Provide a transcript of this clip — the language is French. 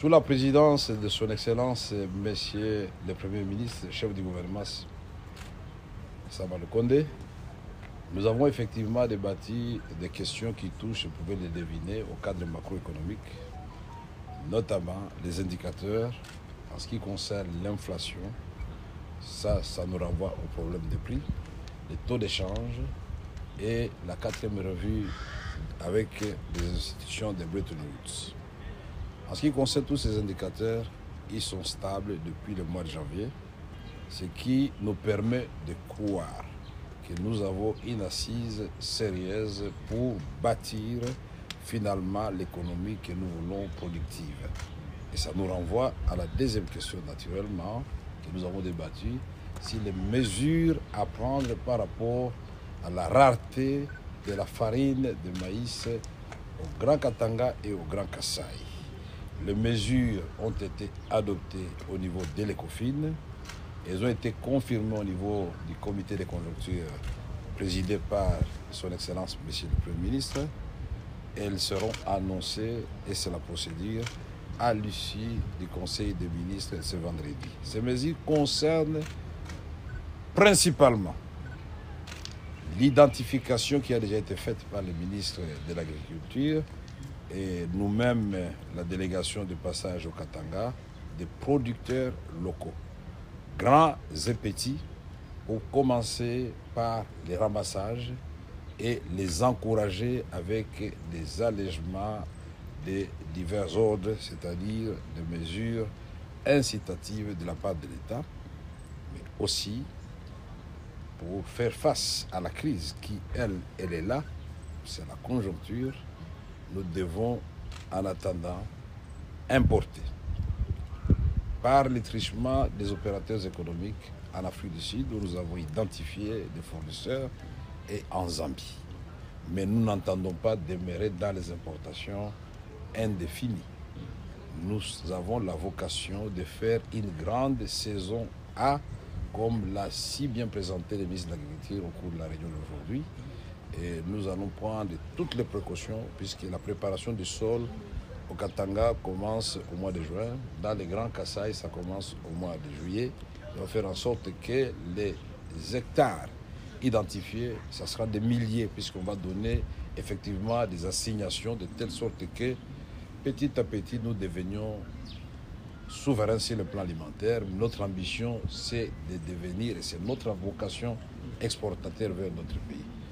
Sous la présidence de son Excellence, Monsieur le Premier ministre, chef du gouvernement, Sama Lukonde, nous avons effectivement débattu des questions qui touchent, vous pouvez les deviner, au cadre macroéconomique, notamment les indicateurs en ce qui concerne l'inflation. Ça nous renvoie au problème des prix, les taux d'échange et la quatrième revue avec les institutions de Bretton Woods. En ce qui concerne tous ces indicateurs, ils sont stables depuis le mois de janvier, ce qui nous permet de croire que nous avons une assise sérieuse pour bâtir finalement l'économie que nous voulons productive. Et ça nous renvoie à la deuxième question naturellement que nous avons débattue, si les mesures à prendre par rapport à la rareté de la farine de maïs au Grand Katanga et au Grand Kasaï. Les mesures ont été adoptées au niveau de l'ECOFIN. Elles ont été confirmées au niveau du comité de conjoncture présidé par son Excellence, Monsieur le Premier ministre. Elles seront annoncées, et c'est la procédure, à l'issue du Conseil des ministres ce vendredi. Ces mesures concernent principalement l'identification qui a déjà été faite par le ministre de l'Agriculture et nous-mêmes, la délégation de passage au Katanga, des producteurs locaux, grands et petits, pour commencer par les ramassages et les encourager avec des allègements de divers ordres, c'est-à-dire des mesures incitatives de la part de l'État, mais aussi pour faire face à la crise qui, elle est là, c'est la conjoncture. Nous devons, en attendant, importer par le truchement des opérateurs économiques en Afrique du Sud, où nous avons identifié des fournisseurs, et en Zambie. Mais nous n'entendons pas demeurer dans les importations indéfinies. Nous avons la vocation de faire une grande saison A, comme l'a si bien présenté le ministre de l'Agriculture au cours de la réunion d'aujourd'hui. Et nous allons prendre toutes les précautions puisque la préparation du sol au Katanga commence au mois de juin. Dans les Grands Kasaï, ça commence au mois de juillet. On va faire en sorte que les hectares identifiés, ça sera des milliers puisqu'on va donner effectivement des assignations de telle sorte que petit à petit nous devenions souverains sur le plan alimentaire. Notre ambition, c'est de devenir, et c'est notre vocation, exportateur vers notre pays.